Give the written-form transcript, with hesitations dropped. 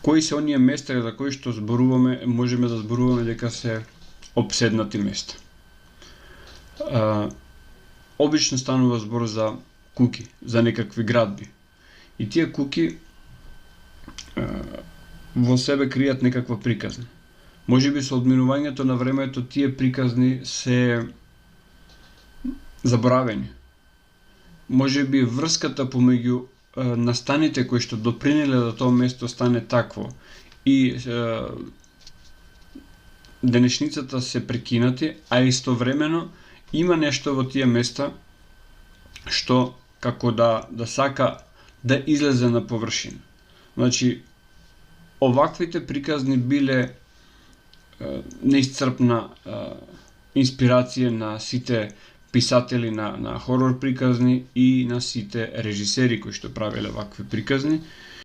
кои се оние места за кои што зборуваме, можеме да зборуваме дека се обседнати места. Обично станува збор за куќи, за некакви градби. И тие куќи во себе кријат некаква приказна. Можеби со одминувањето на времето тие приказни се заборавени. Можеби врската помеѓу настаните кои што допринеле да тоа место стане такво и денешницата се прекинати, а истовремено има нешто во тие места што како да сака да излезе на површина. Значи, оваквите приказни биле неисцрпна инспирација на сите писатели на хорор приказни и на сите режисери кои што правеле вакви приказни.